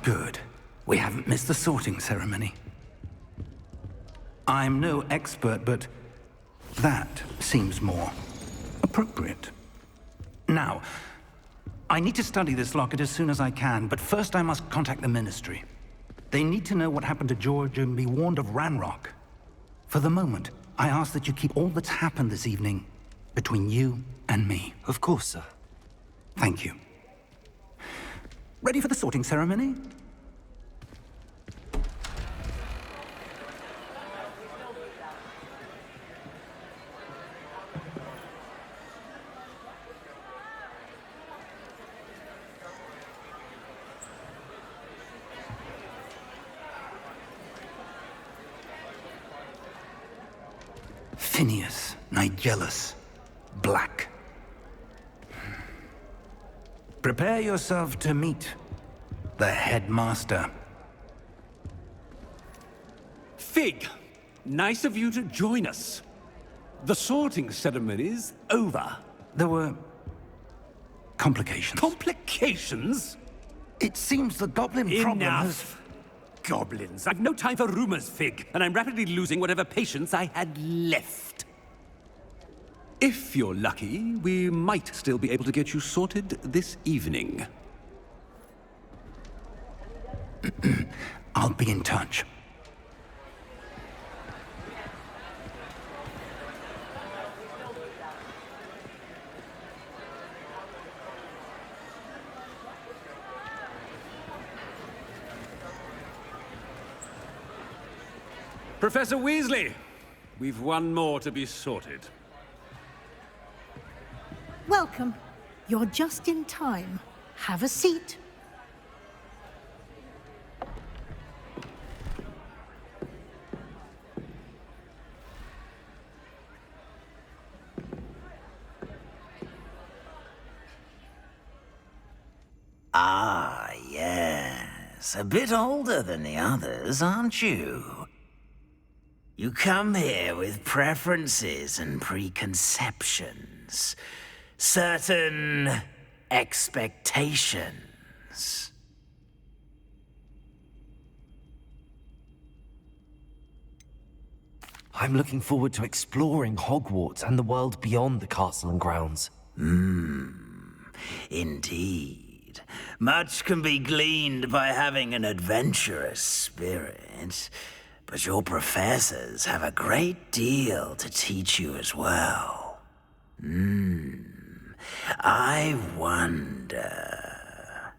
Good. We haven't missed the sorting ceremony. I'm no expert, but that seems more appropriate. Now, I need to study this locket as soon as I can, but first I must contact the Ministry. They need to know what happened to George and be warned of Ranrock. For the moment, I ask that you keep all that's happened this evening between you and me. Of course, sir. Thank you. Ready for the sorting ceremony? Phineas, Nigellus, Black. Prepare yourself to meet the headmaster. Fig, nice of you to join us. The sorting ceremony's over. There were complications. Complications? It seems the goblin problem has... Enough. Goblins. I've no time for rumors, Fig, and I'm rapidly losing whatever patience I had left. If you're lucky, we might still be able to get you sorted this evening. I'll be in touch. Professor Weasley, we've one more to be sorted. Welcome. You're just in time. Have a seat. Ah, yes. A bit older than the others, aren't you? You come here with preferences and preconceptions. Certain expectations. I'm looking forward to exploring Hogwarts and the world beyond the castle and grounds. Indeed. Much can be gleaned by having an adventurous spirit, but your professors have a great deal to teach you as well. I wonder...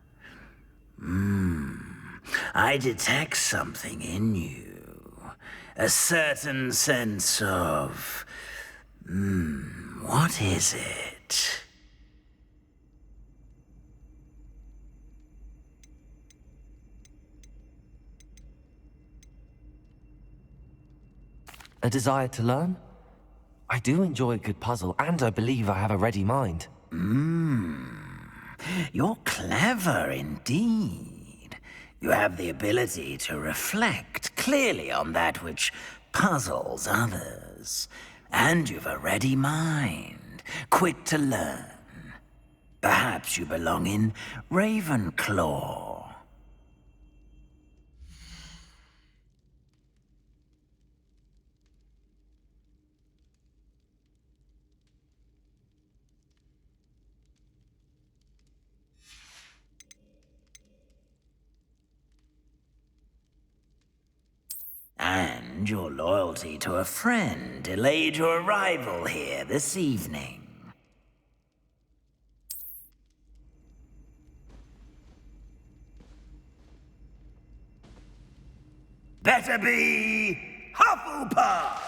I detect something in you. A certain sense of... what is it? A desire to learn? I do enjoy a good puzzle, and I believe I have a ready mind. You're clever indeed. You have the ability to reflect clearly on that which puzzles others. And you've a ready mind, quick to learn. Perhaps you belong in Ravenclaw. And your loyalty to a friend delayed your arrival here this evening. Better be Hufflepuff!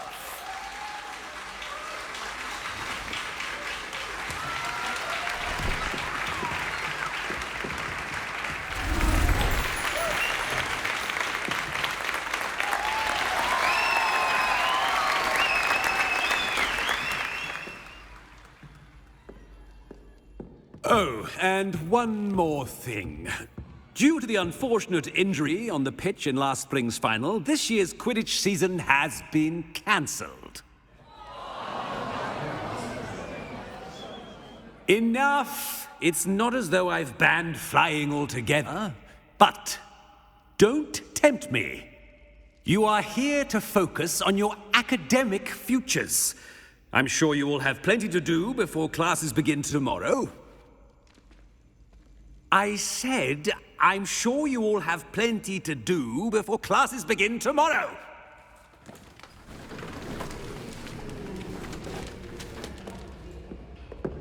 Oh, and one more thing. Due to the unfortunate injury on the pitch in last spring's final, this year's Quidditch season has been cancelled. Enough! It's not as though I've banned flying altogether, but Don't tempt me. You are here to focus on your academic futures. I'm sure you will have plenty to do before classes begin tomorrow. I said, I'm sure you all have plenty to do before classes begin tomorrow.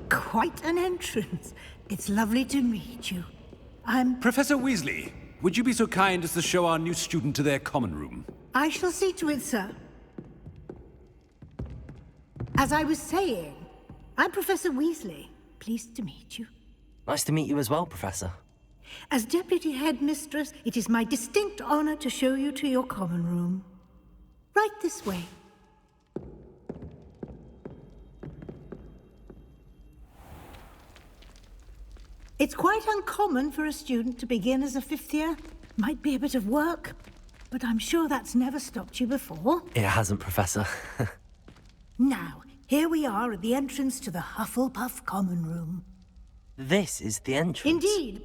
Quite an entrance. It's lovely to meet you. Professor Weasley, would you be so kind as to show our new student to their common room? I shall see to it, sir. As I was saying, I'm Professor Weasley. Pleased to meet you. Nice to meet you as well, Professor. As Deputy Headmistress, it is my distinct honor to show you to your common room. Right this way. It's quite uncommon for a student to begin as a fifth year. Might be a bit of work, but I'm sure that's never stopped you before. It hasn't, Professor. Now, here we are at the entrance to the Hufflepuff common room. This is the entrance. Indeed.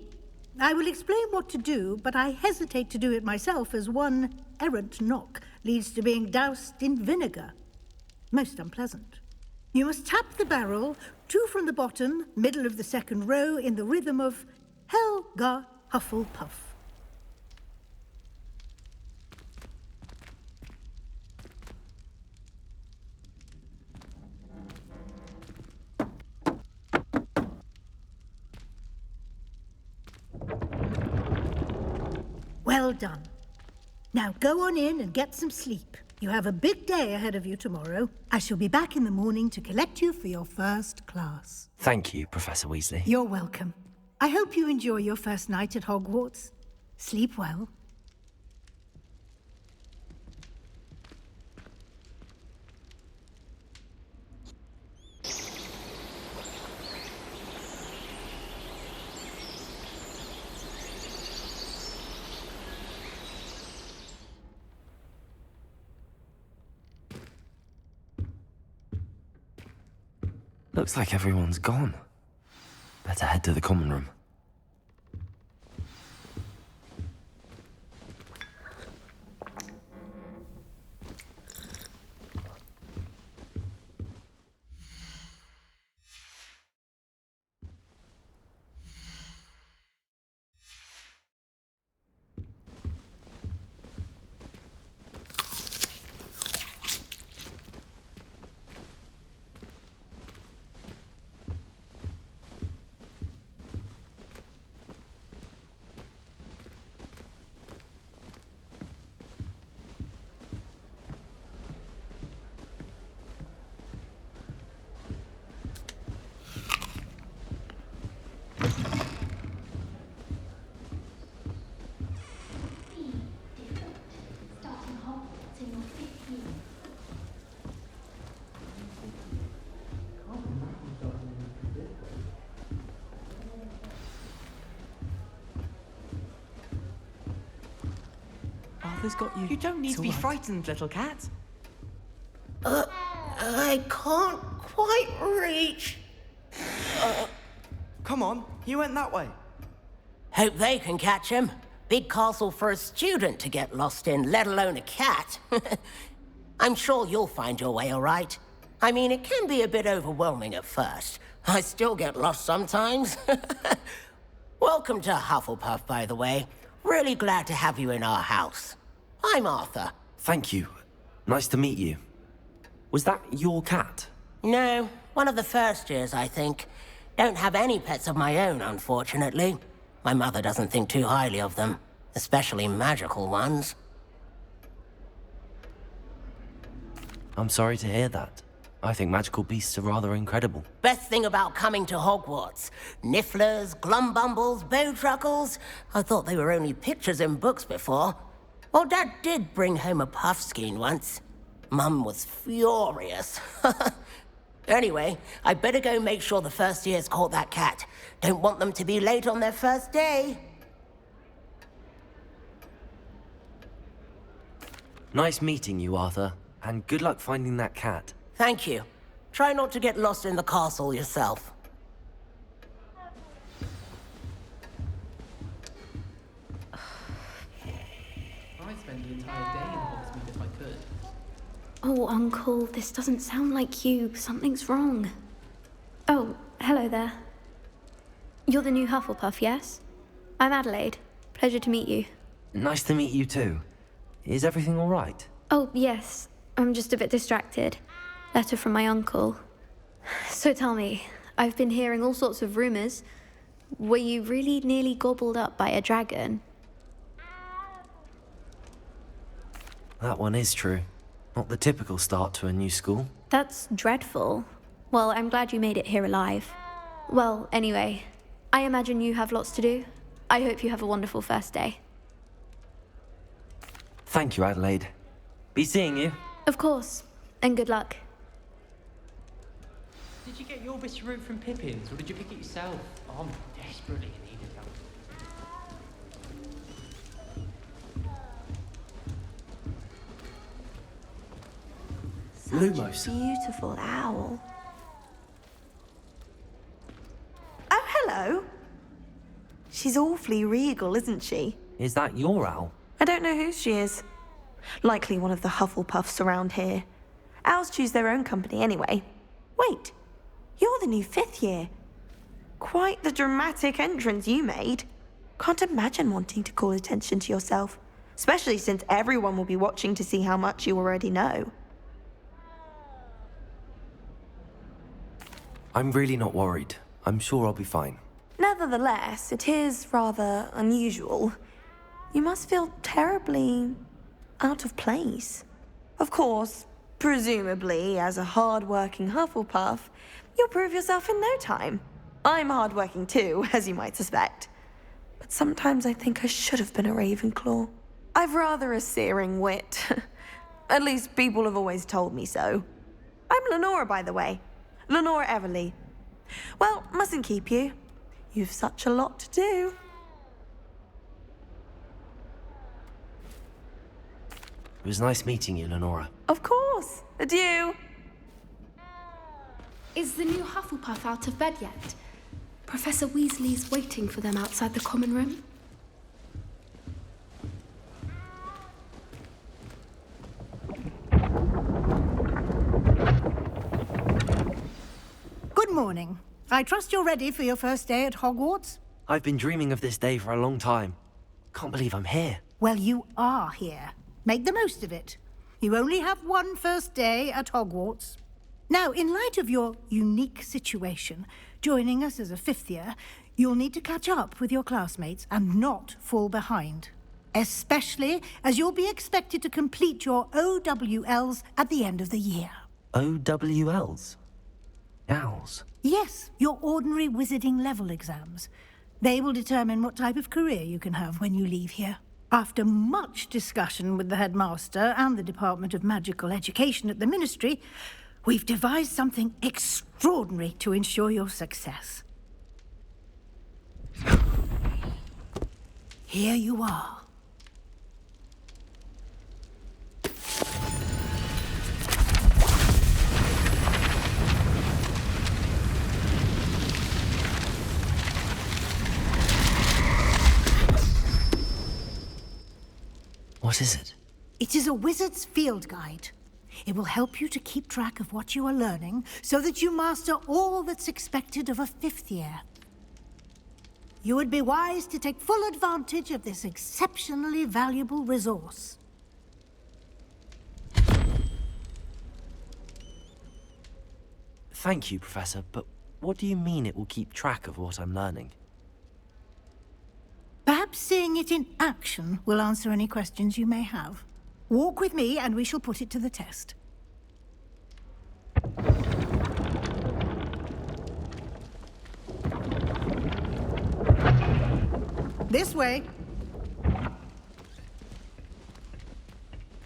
I will explain what to do, but I hesitate to do it myself as one errant knock leads to being doused in vinegar. Most unpleasant. You must tap the barrel, 2 from the bottom, middle of the second row, in the rhythm of Helga Hufflepuff. Well done. Now go on in and get some sleep. You have a big day ahead of you tomorrow. I shall be back in the morning to collect you for your first class. Thank you, Professor Weasley. You're welcome. I hope you enjoy your first night at Hogwarts. Sleep well. Looks like everyone's gone. Better head to the common room. Arthur's got you. You don't need to be frightened, little cat. I can't quite reach. Come on, he went that way. Hope they can catch him. Big castle for a student to get lost in, let alone a cat. I'm sure you'll find your way all right. I mean, it can be a bit overwhelming at first. I still get lost sometimes. Welcome to Hufflepuff, by the way. Really glad to have you in our house. I'm Arthur. Thank you. Nice to meet you. Was that your cat? No, one of the first years, I think. Don't have any pets of my own, unfortunately. My mother doesn't think too highly of them, especially magical ones. I'm sorry to hear that. I think magical beasts are rather incredible. Best thing about coming to Hogwarts. Nifflers, glumbumbles, bowtruckles. I thought they were only pictures in books before. Well, Dad did bring home a puffskein once. Mum was furious. Anyway, I better go make sure the first years caught that cat. Don't want them to be late on their first day. Nice meeting you, Arthur. And good luck finding that cat. Thank you. Try not to get lost in the castle yourself. entire day in Hogsmeade if I could. Oh, Uncle, this doesn't sound like you. Something's wrong. Oh, hello there. You're the new Hufflepuff, yes? I'm Adelaide. Pleasure to meet you. Nice to meet you too. Is everything all right? Oh, yes. I'm just a bit distracted. Letter from my uncle. So tell me, I've been hearing all sorts of rumors. Were you really nearly gobbled up by a dragon? That one is true. Not the typical start to a new school. That's dreadful. Well, I'm glad you made it here alive. Well, anyway, I imagine you have lots to do. I hope you have a wonderful first day. Thank you, Adelaide. Be seeing you. Of course, and good luck. Did you get your Witcher route from Pippin's, or did you pick it yourself? Oh, I'm desperately in need of that. Lumos. Beautiful owl. Oh, hello. She's awfully regal, isn't she? Is that your owl? I don't know who she is. Likely one of the Hufflepuffs around here. Owls choose their own company anyway. Wait, you're the new 5th year. Quite the dramatic entrance you made. Can't imagine wanting to call attention to yourself, especially since everyone will be watching to see how much you already know. I'm really not worried. I'm sure I'll be fine. Nevertheless, it is rather unusual. You must feel terribly out of place. Of course, presumably, as a hard-working Hufflepuff, you'll prove yourself in no time. I'm hard-working too, as you might suspect. But sometimes I think I should have been a Ravenclaw. I've rather a searing wit. At least people have always told me so. I'm Lenora, by the way. Lenora Everly. Well, mustn't keep you. You've such a lot to do. It was nice meeting you, Lenora. Of course. Adieu. Is the new Hufflepuff out of bed yet? Professor Weasley's waiting for them outside the common room. Good morning. I trust you're ready for your first day at Hogwarts? I've been dreaming of this day for a long time. Can't believe I'm here. Well, you are here. Make the most of it. You only have one first day at Hogwarts. Now, in light of your unique situation, joining us as a 5th year, you'll need to catch up with your classmates and not fall behind. Especially as you'll be expected to complete your OWLs at the end of the year. OWLs? Owls? Yes, your ordinary wizarding level exams. They will determine what type of career you can have when you leave here. After much discussion with the headmaster and the Department of Magical Education at the Ministry, we've devised something extraordinary to ensure your success. Here you are. What is it? It is a wizard's field guide. It will help you to keep track of what you are learning so that you master all that's expected of a 5th year. You would be wise to take full advantage of this exceptionally valuable resource. Thank you, Professor, but what do you mean it will keep track of what I'm learning? Perhaps seeing it in action will answer any questions you may have. Walk with me and we shall put it to the test. This way.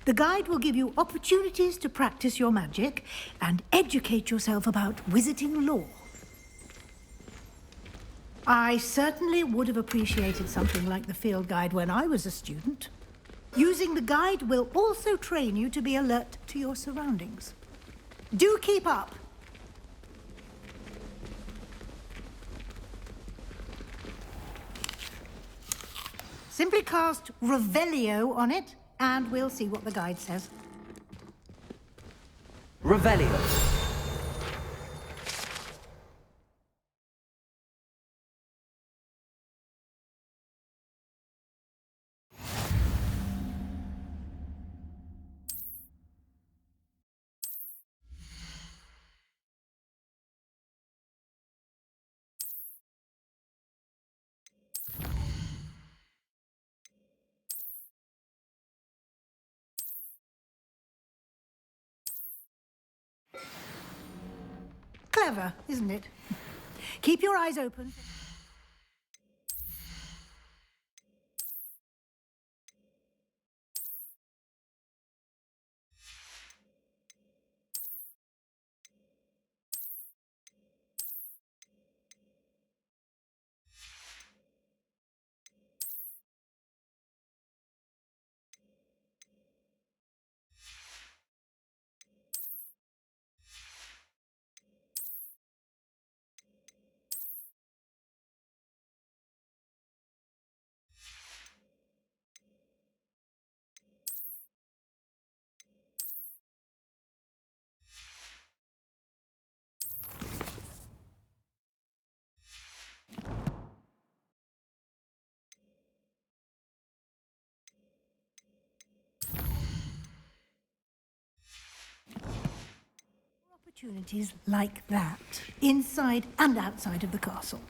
The guide will give you opportunities to practice your magic and educate yourself about wizarding lore. I certainly would have appreciated something like the field guide when I was a student. Using the guide will also train you to be alert to your surroundings. Do keep up. Simply cast Revelio on it, and we'll see what the guide says. Revelio. Clever, isn't it? Keep your eyes open. Opportunities like that, inside and outside of the castle.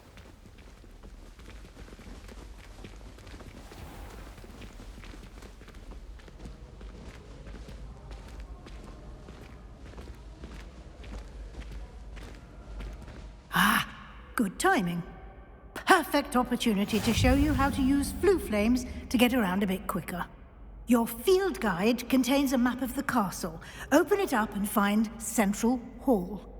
Ah, good timing. Perfect opportunity to show you how to use flue flames to get around a bit quicker. Your field guide contains a map of the castle. Open it up and find Central Hall.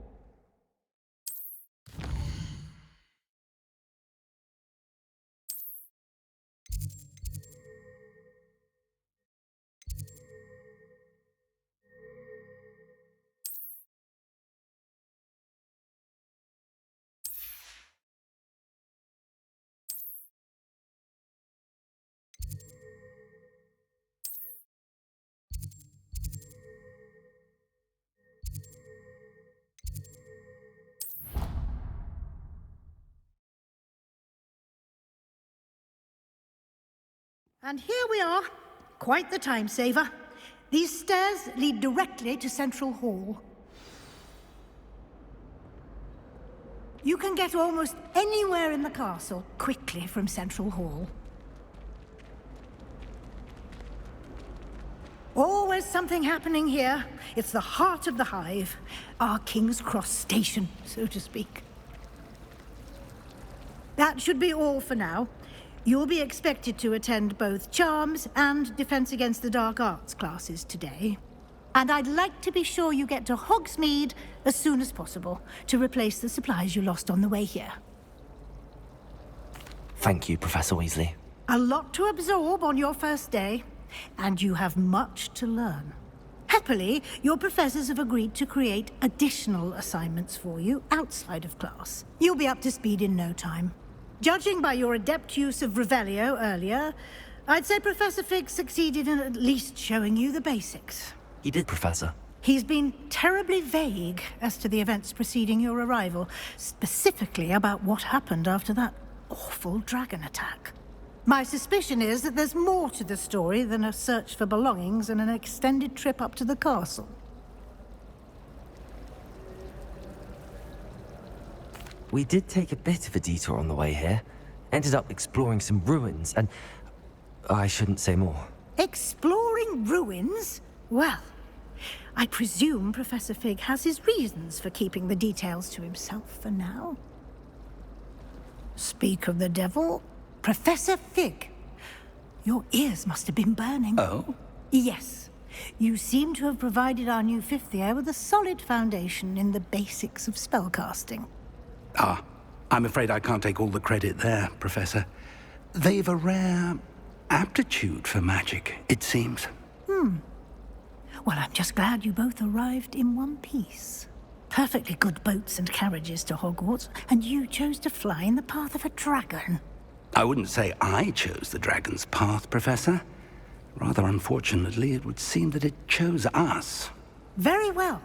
And here we are. Quite the time saver. These stairs lead directly to Central Hall. You can get almost anywhere in the castle quickly from Central Hall. Always something happening here. It's the heart of the hive. Our King's Cross station, so to speak. That should be all for now. You'll be expected to attend both Charms and Defense Against the Dark Arts classes today. And I'd like to be sure you get to Hogsmeade as soon as possible to replace the supplies you lost on the way here. Thank you, Professor Weasley. A lot to absorb on your first day, and you have much to learn. Happily, your professors have agreed to create additional assignments for you outside of class. You'll be up to speed in no time. Judging by your adept use of Revelio earlier, I'd say Professor Fig succeeded in at least showing you the basics. He did, Professor. He's been terribly vague as to the events preceding your arrival, specifically about what happened after that awful dragon attack. My suspicion is that there's more to the story than a search for belongings and an extended trip up to the castle. We did take a bit of a detour on the way here. Ended up exploring some ruins, and I shouldn't say more. Exploring ruins? Well, I presume Professor Fig has his reasons for keeping the details to himself for now. Speak of the devil, Professor Fig. Your ears must have been burning. Oh? Yes. You seem to have provided our new fifth year with a solid foundation in the basics of spellcasting. Ah, I'm afraid I can't take all the credit there, Professor. They've a rare aptitude for magic, it seems. Well, I'm just glad you both arrived in one piece. Perfectly good boats and carriages to Hogwarts, and you chose to fly in the path of a dragon. I wouldn't say I chose the dragon's path, Professor. Rather unfortunately, it would seem that it chose us. Very well.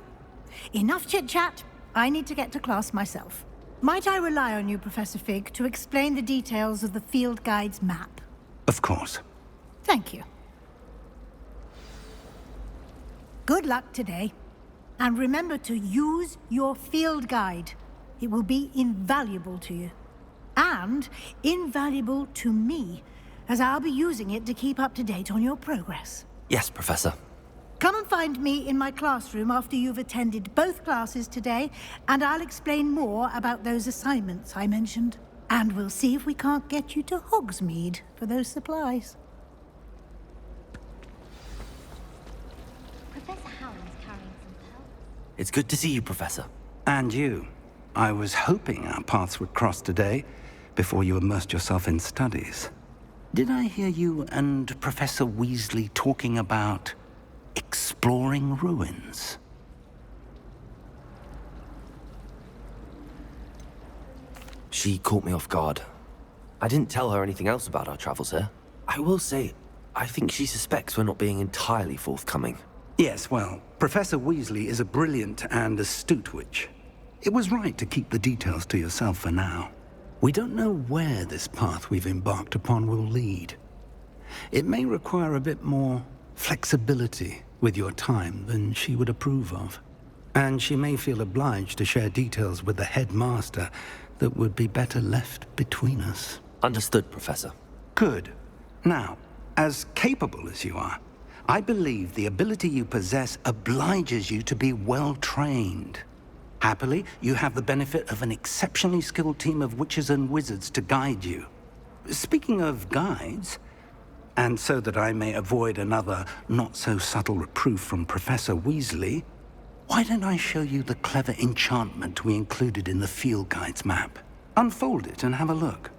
Enough chit-chat. I need to get to class myself. Might I rely on you, Professor Fig, to explain the details of the field guide's map? Of course. Thank you. Good luck today. And remember to use your field guide. It will be invaluable to you. And invaluable to me, as I'll be using it to keep up to date on your progress. Yes, Professor. Come and find me in my classroom after you've attended both classes today, and I'll explain more about those assignments I mentioned. And we'll see if we can't get you to Hogsmeade for those supplies. Professor Howland's carrying some pelts. It's good to see you, Professor. And you. I was hoping our paths would cross today, before you immersed yourself in studies. Did I hear you and Professor Weasley talking about exploring ruins? She caught me off guard. I didn't tell her anything else about our travels here. I will say, I think she suspects we're not being entirely forthcoming. Yes, well, Professor Weasley is a brilliant and astute witch. It was right to keep the details to yourself for now. We don't know where this path we've embarked upon will lead. It may require a bit more flexibility with your time than she would approve of. And she may feel obliged to share details with the headmaster that would be better left between us. Understood, Professor. Good. Now, as capable as you are, I believe the ability you possess obliges you to be well trained. Happily, you have the benefit of an exceptionally skilled team of witches and wizards to guide you. Speaking of guides, and so that I may avoid another not-so-subtle reproof from Professor Weasley, why don't I show you the clever enchantment we included in the field guide's map? Unfold it and have a look.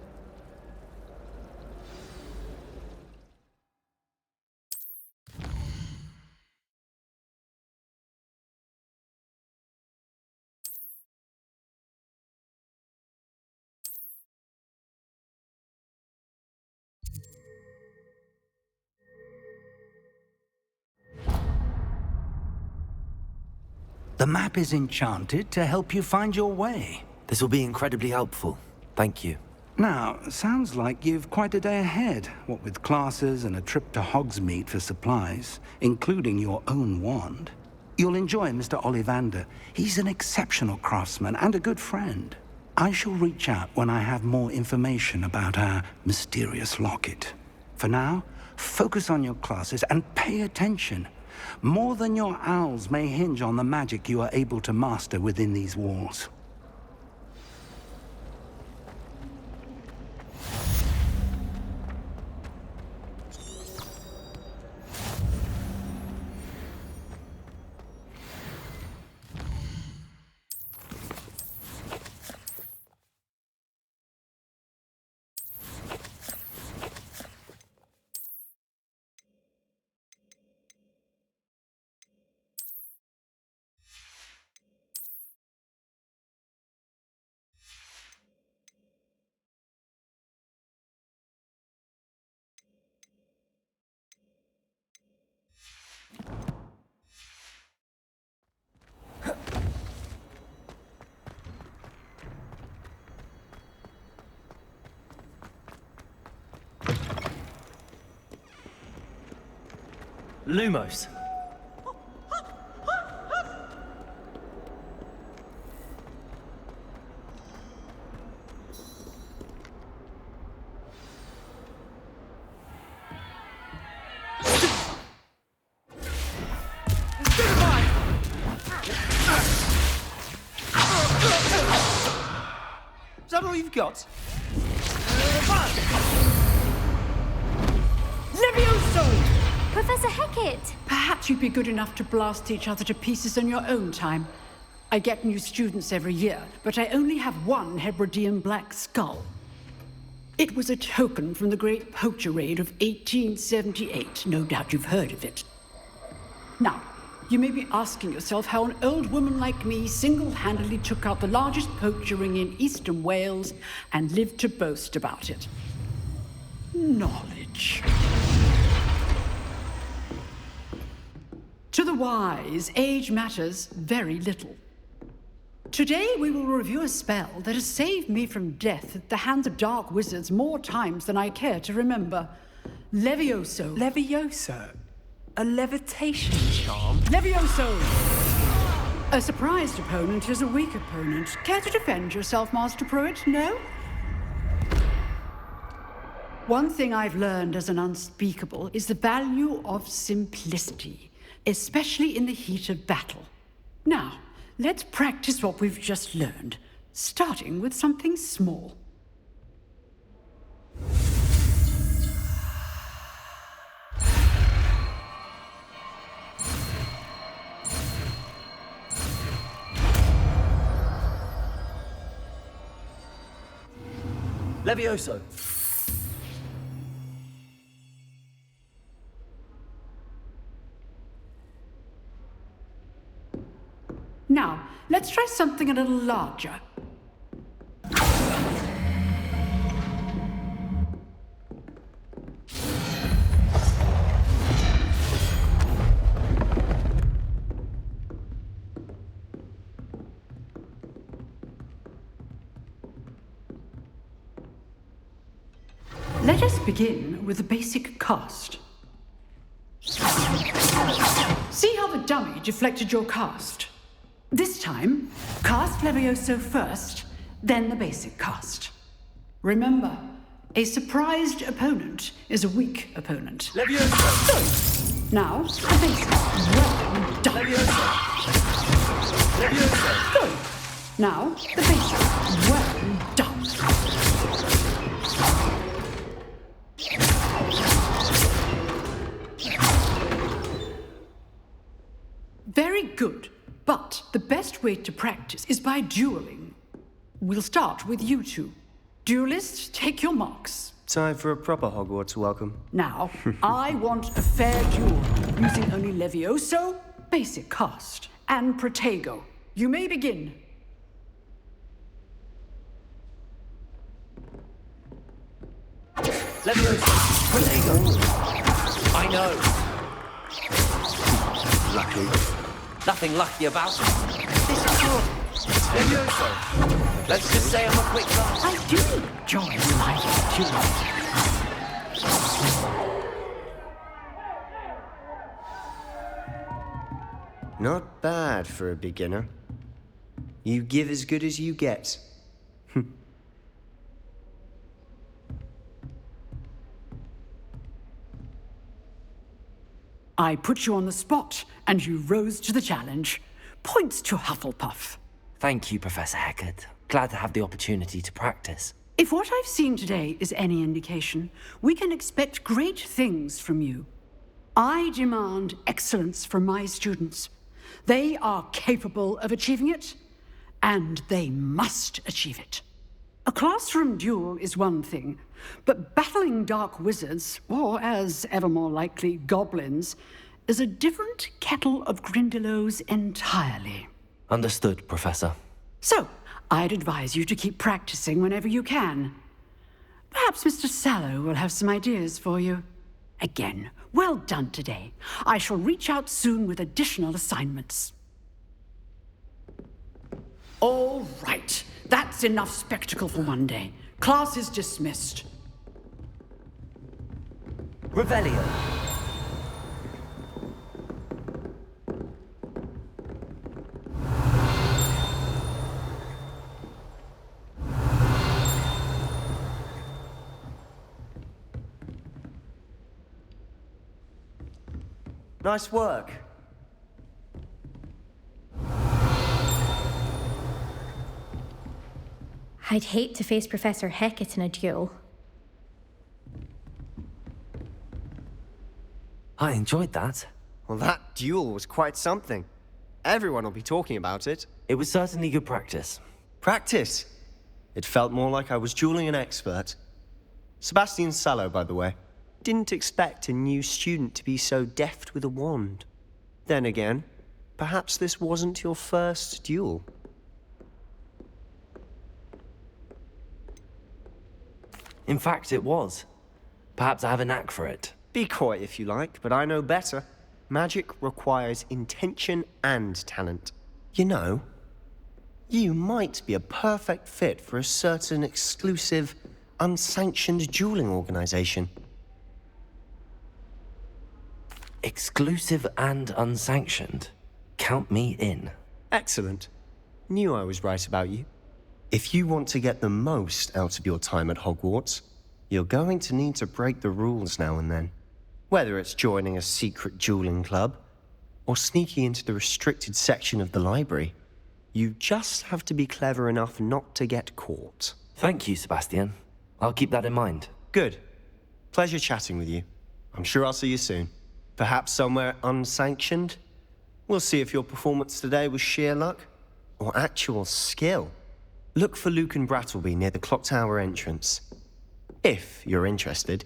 The map is enchanted to help you find your way. This will be incredibly helpful. Thank you. Now, sounds like you've quite a day ahead, what with classes and a trip to Hogsmeade for supplies, including your own wand. You'll enjoy Mr. Ollivander. He's an exceptional craftsman and a good friend. I shall reach out when I have more information about our mysterious locket. For now, focus on your classes and pay attention. More than your owls may hinge on the magic you are able to master within these walls. Lumos. Is that all you've got? Levioso! Professor Hecat! Perhaps you'd be good enough to blast each other to pieces in your own time. I get new students every year, but I only have one Hebridean black skull. It was a token from the Great Poacher Raid of 1878. No doubt you've heard of it. Now, you may be asking yourself how an old woman like me single-handedly took out the largest poacher ring in eastern Wales and lived to boast about it. Knowledge. To the wise, age matters very little. Today we will review a spell that has saved me from death at the hands of dark wizards more times than I care to remember. Levioso. Levioso? A levitation charm? Levioso! A surprised opponent is a weak opponent. Care to defend yourself, Master Pruitt? No? One thing I've learned as an unspeakable is the value of simplicity, especially in the heat of battle. Now, let's practice what we've just learned, starting with something small. Levioso! Now, let's try something a little larger. Let us begin with the basic cast. See how the dummy deflected your cast? This time, cast Levioso first, then the basic cast. Remember, a surprised opponent is a weak opponent. Levioso! Good. Now, the basic. Well done. Levioso! Levioso! Good. Now, the basic. Well done. Very good. But the best way to practice is by dueling. We'll start with you two. Duelists, take your marks. Time for a proper Hogwarts welcome. Now, I want a fair duel, using only Levioso, basic cast, and Protego. You may begin. Levioso! Protego! I know! Lucky. Nothing lucky about it. This is good. Levioso! Let's just say I'm a quick guy. I do enjoy my duel. Not bad for a beginner. You give as good as you get. I put you on the spot, and you rose to the challenge. Points to Hufflepuff. Thank you, Professor Hecat. Glad to have the opportunity to practice. If what I've seen today is any indication, we can expect great things from you. I demand excellence from my students. They are capable of achieving it, and they must achieve it. A classroom duel is one thing, but battling dark wizards, or as ever more likely, goblins, is a different kettle of Grindylows entirely. Understood, Professor. So, I'd advise you to keep practicing whenever you can. Perhaps Mr. Sallow will have some ideas for you. Again, well done today. I shall reach out soon with additional assignments. All right. That's enough spectacle for one day. Class is dismissed. Revelio. Nice work. I'd hate to face Professor Hecat in a duel. I enjoyed that. Well, that duel was quite something. Everyone will be talking about it. It was certainly good practice. Practice? It felt more like I was dueling an expert. Sebastian Sallow, by the way. Didn't expect a new student to be so deft with a wand. Then again, perhaps this wasn't your first duel. In fact, it was. Perhaps I have a knack for it. Be coy if you like, but I know better. Magic requires intention and talent. You know, you might be a perfect fit for a certain exclusive, unsanctioned dueling organization. Exclusive and unsanctioned. Count me in. Excellent. Knew I was right about you. If you want to get the most out of your time at Hogwarts, you're going to need to break the rules now and then. Whether it's joining a secret dueling club, or sneaking into the restricted section of the library, you just have to be clever enough not to get caught. Thank you, Sebastian. I'll keep that in mind. Good. Pleasure chatting with you. I'm sure I'll see you soon. Perhaps somewhere unsanctioned? We'll see if your performance today was sheer luck or actual skill. Look for Luke and Brattleby near the clock tower entrance. If you're interested.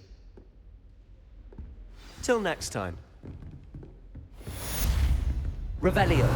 Till next time. Revelio.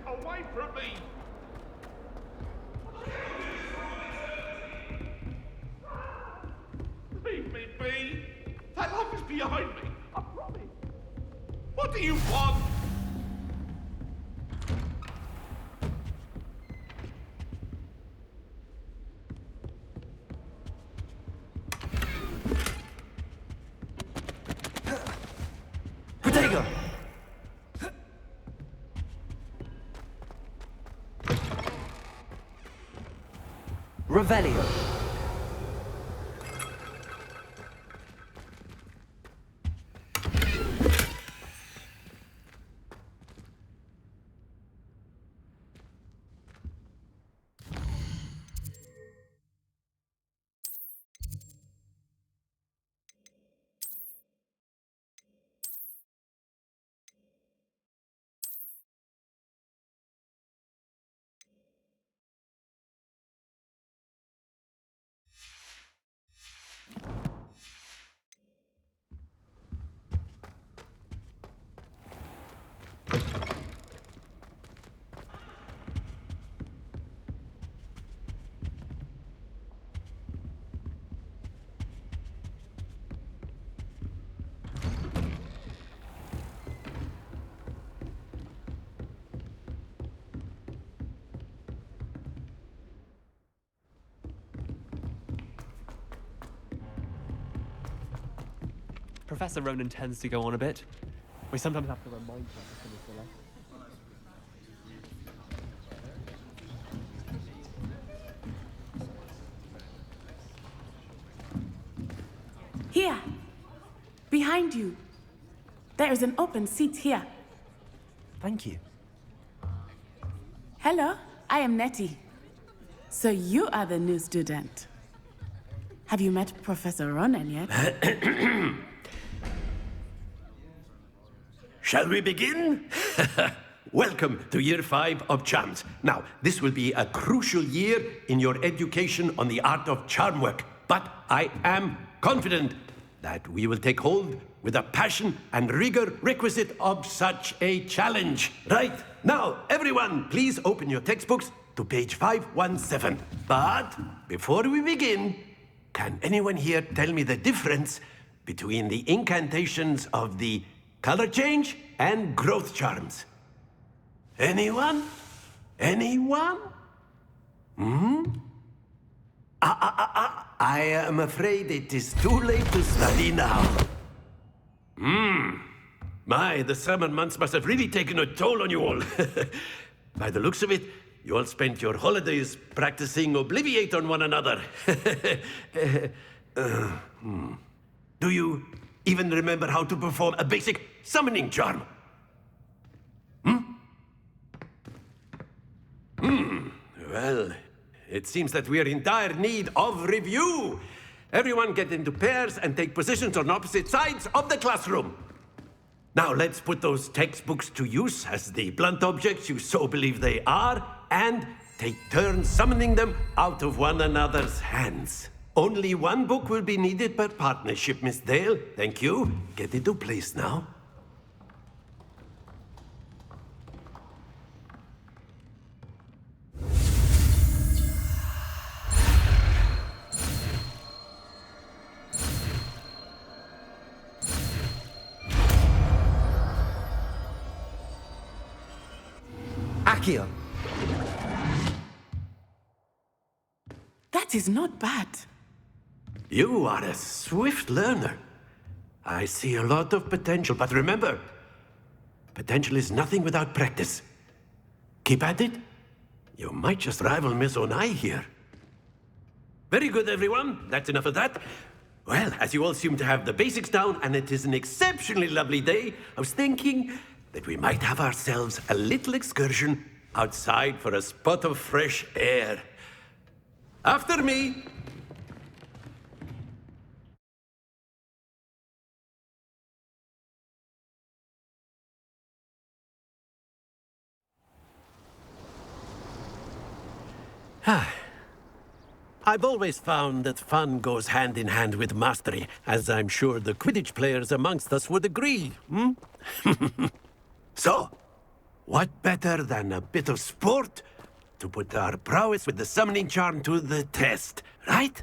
Away from me! Leave me be! That life is behind me, I promise! What do you want? Protego! Revelio. Professor Ronan tends to go on a bit. We sometimes have to remind her to finish the lesson. Here. Behind you. There is an open seat here. Thank you. Hello, I am Nettie. So you are the new student. Have you met Professor Ronan yet? Shall we begin? Welcome to Year 5 of Charms. Now, this will be a crucial year in your education on the art of charm work. But I am confident that we will take hold with the passion and rigor requisite of such a challenge. Right, now, everyone, please open your textbooks to page 517. But before we begin, can anyone here tell me the difference between the incantations of the color change and growth charms? Anyone? Anyone? I am afraid it is too late to study now. My, the summer months must have really taken a toll on you all. By the looks of it, you all spent your holidays practicing Obliviate on one another. Do you even remember how to perform a basic summoning charm? Well, it seems that we are in dire need of review. Everyone get into pairs and take positions on opposite sides of the classroom. Now let's put those textbooks to use as the blunt objects you so believe they are, and take turns summoning them out of one another's hands. Only one book will be needed per partnership, Miss Dale. Thank you. Get into place now. Accio. That is not bad. You are a swift learner. I see a lot of potential, but remember, potential is nothing without practice. Keep at it. You might just rival Miss Onai here. Very good, everyone. That's enough of that. Well, as you all seem to have the basics down, and it is an exceptionally lovely day, I was thinking that we might have ourselves a little excursion outside for a spot of fresh air. After me. I've always found that fun goes hand in hand with mastery, as I'm sure the Quidditch players amongst us would agree. So, what better than a bit of sport to put our prowess with the summoning charm to the test, right?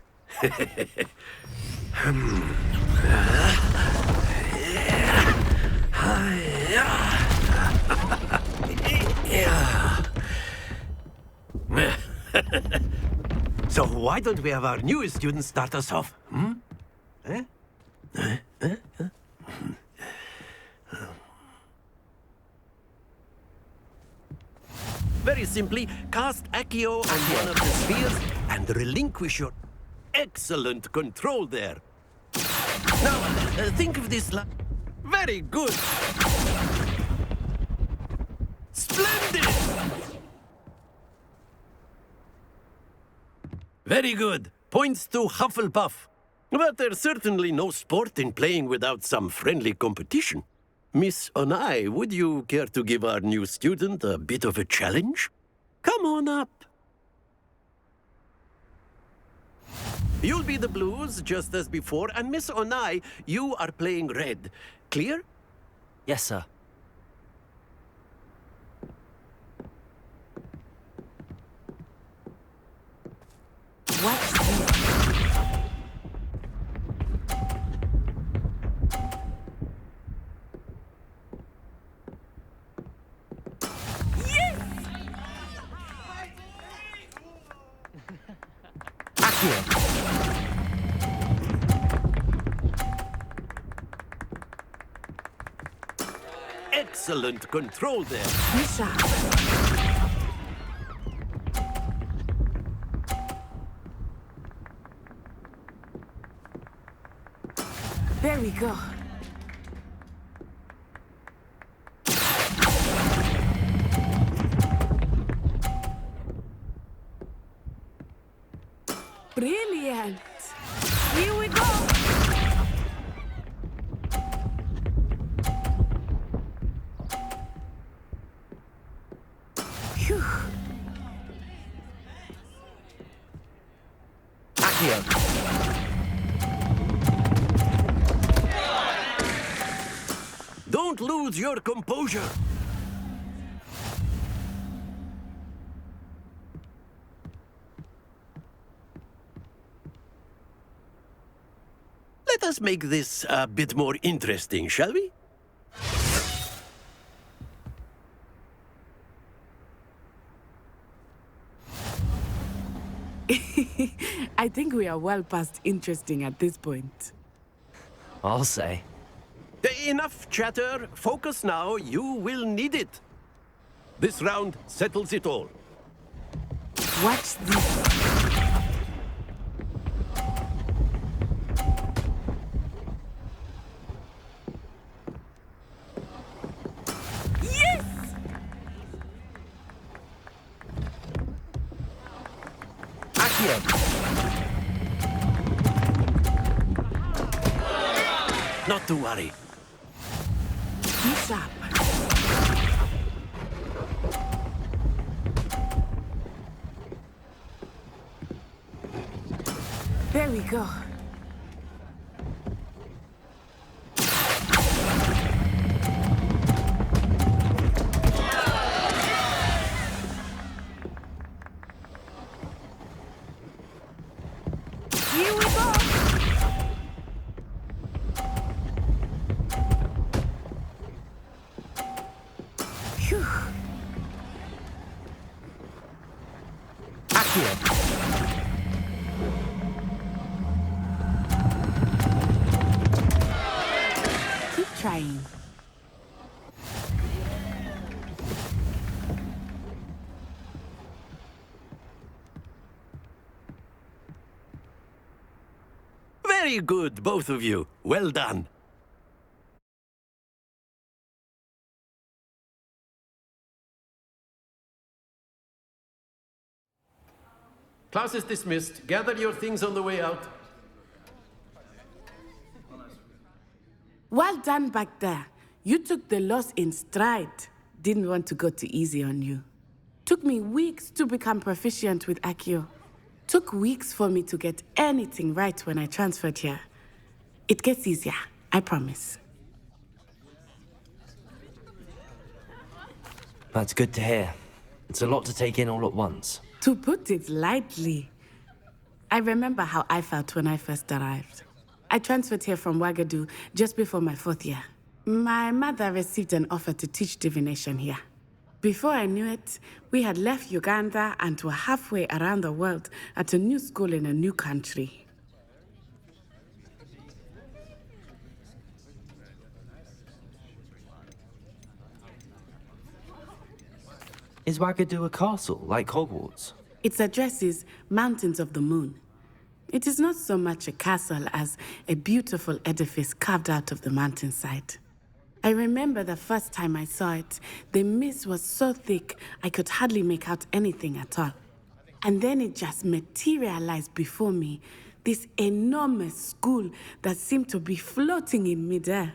So why don't we have our newest student start us off? Very simply, cast Accio on one of the spheres and relinquish your excellent control there. Now, think of this like... Very good! Splendid! Very good. Points to Hufflepuff. But there's certainly no sport in playing without some friendly competition. Miss Onai, would you care to give our new student a bit of a challenge? Come on up. You'll be the blues, just as before, and Miss Onai, you are playing red. Clear? Yes, sir. What's Excellent control there. Misha. There we go. Brilliant. Here we go. Phew. Accio. Don't lose your composure. Let us make this a bit more interesting, shall we? I think we are well past interesting at this point. I'll say. Enough chatter. Focus now. You will need it. This round settles it all. Watch this. Yes! Accio. Not to worry. He's up. There we go. Here we go. Phew. Accio. Keep trying. Very good, both of you. Well done. Class is dismissed. Gather your things on the way out. Well done back there. You took the loss in stride. Didn't want to go too easy on you. Took me weeks to become proficient with Accio. Took weeks for me to get anything right when I transferred here. It gets easier, I promise. That's good to hear. It's a lot to take in all at once. To put it lightly, I remember how I felt when I first arrived. I transferred here from Ouagadougou just before my 4th year. My mother received an offer to teach divination here. Before I knew it, we had left Uganda and were halfway around the world at a new school in a new country. Is Ouagadougou a castle, like Hogwarts? Its address is Mountains of the Moon. It is not so much a castle as a beautiful edifice carved out of the mountainside. I remember the first time I saw it, the mist was so thick I could hardly make out anything at all. And then it just materialized before me, this enormous school that seemed to be floating in midair.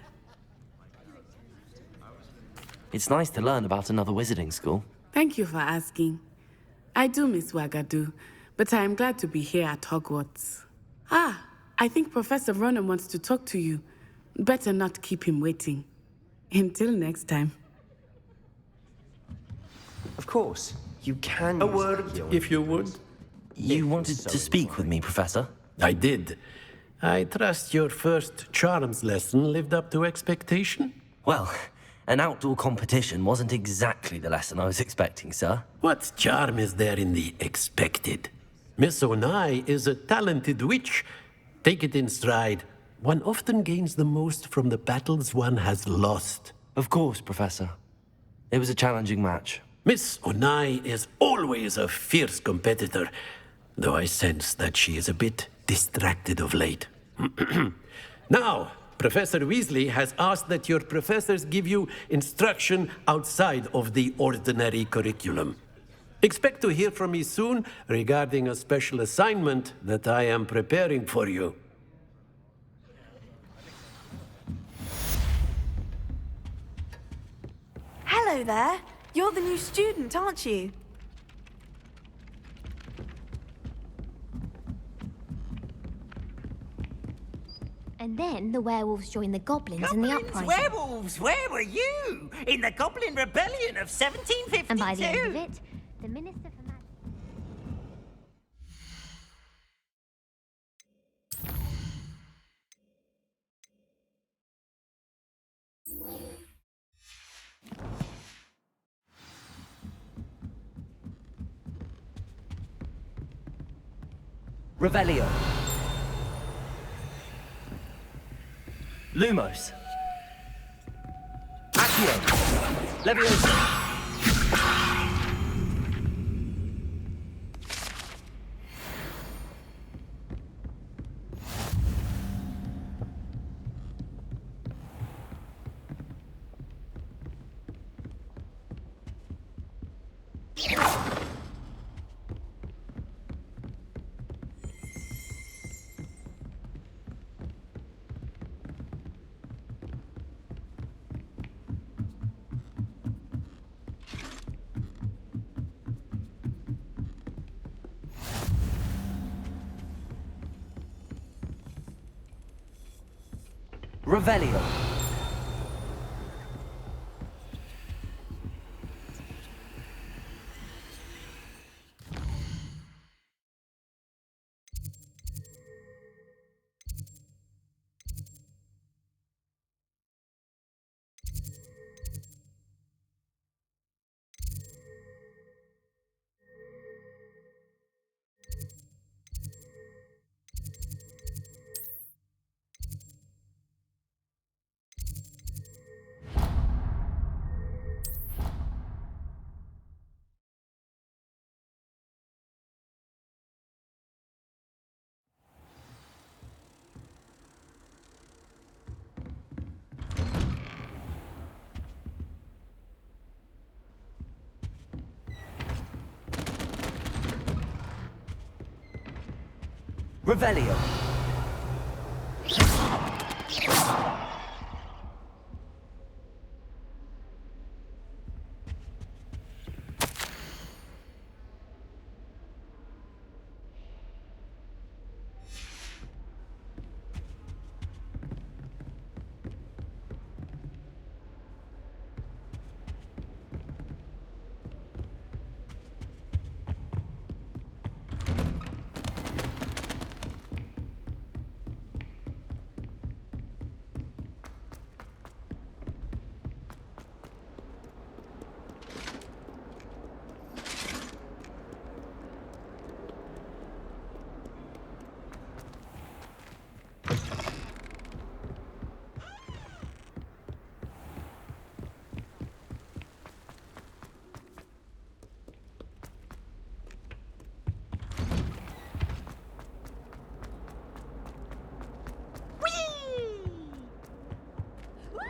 It's nice to learn about another wizarding school. Thank you for asking. I do miss Ouagadougou, but I am glad to be here at Hogwarts. Ah, I think Professor Ronan wants to talk to you. Better not keep him waiting. Until next time. Of course, you can. A word, if you would. You wanted to speak with me, Professor? I did. I trust your first charms lesson lived up to expectation? Well, an outdoor competition wasn't exactly the lesson I was expecting, sir. What charm is there in the expected? Miss Onai is a talented witch. Take it in stride. One often gains the most from the battles one has lost. Of course, Professor. It was a challenging match. Miss Onai is always a fierce competitor, though I sense that she is a bit distracted of late. Now, Professor Weasley has asked that your professors give you instruction outside of the ordinary curriculum. Expect to hear from me soon regarding a special assignment that I am preparing for you. Hello there. You're the new student, aren't you? And then the werewolves joined the goblins in the uprising. Werewolves, where were you? In the Goblin Rebellion of 1752? And by the end of it, the Minister for Magic... Revelio. Lumos. Accio. Leviosa. Revelio. Revelio.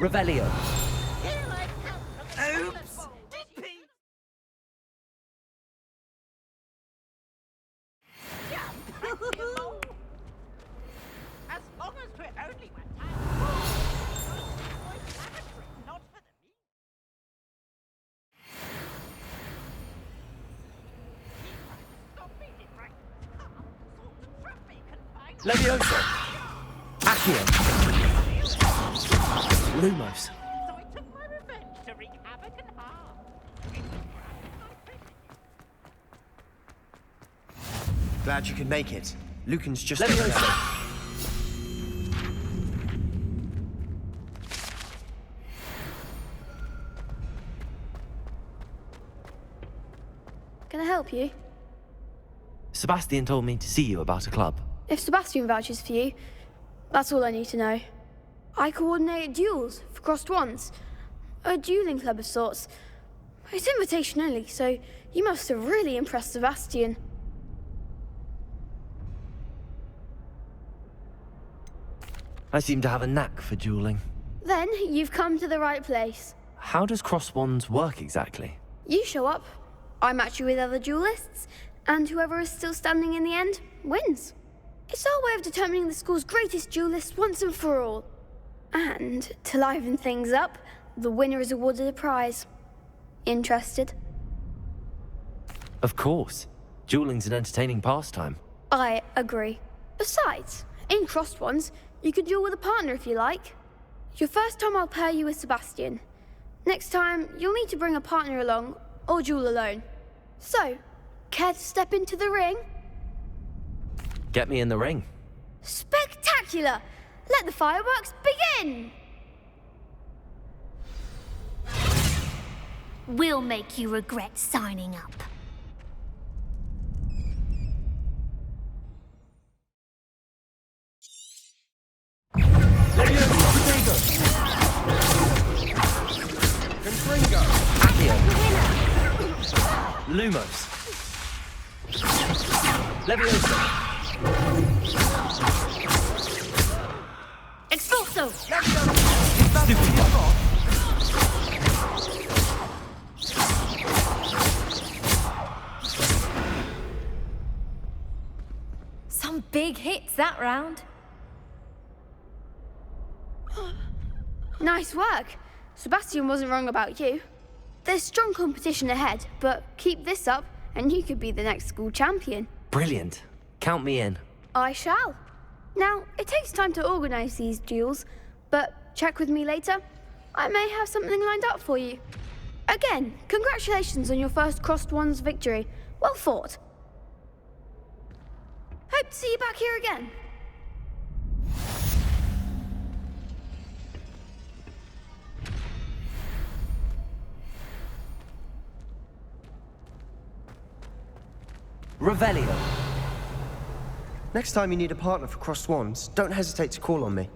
Revelio. Oops! As long as we're only one time. Not for the meat. Stop being right. Sort of traffic and find Leviosa. Accio. Lumos. So I took my revenge to wreak havoc and harm. It was Glad you could make it. Lucan's just... Leviosa. Can I help you? Sebastian told me to see you about a club. If Sebastian vouches for you, that's all I need to know. I coordinate duels for crossed wands. A dueling club of sorts. It's invitation only, so you must have really impressed Sebastian. I seem to have a knack for dueling. Then you've come to the right place. How does cross wands work exactly? You show up, I match you with other duelists, and whoever is still standing in the end wins. It's our way of determining the school's greatest duelist once and for all. And to liven things up, the winner is awarded a prize. Interested? Of course. Dueling's an entertaining pastime. I agree. Besides, in crossed ones, you can duel with a partner if you like. Your first time I'll pair you with Sebastian. Next time, you'll need to bring a partner along, or duel alone. So, care to step into the ring? Get me in the ring. Spectacular! Let the fireworks begin! We'll make you regret signing up. Lumos. Leviosa. Expulso! Some big hits that round. Nice work. Sebastian wasn't wrong about you. There's strong competition ahead, but keep this up and you could be the next school champion. Brilliant. Count me in. I shall. Now, it takes time to organise these duels, but check with me later. I may have something lined up for you. Again, congratulations on your first Crossed Wands victory. Well fought. Hope to see you back here again. Revelio. Next time you need a partner for crossed wands, don't hesitate to call on me.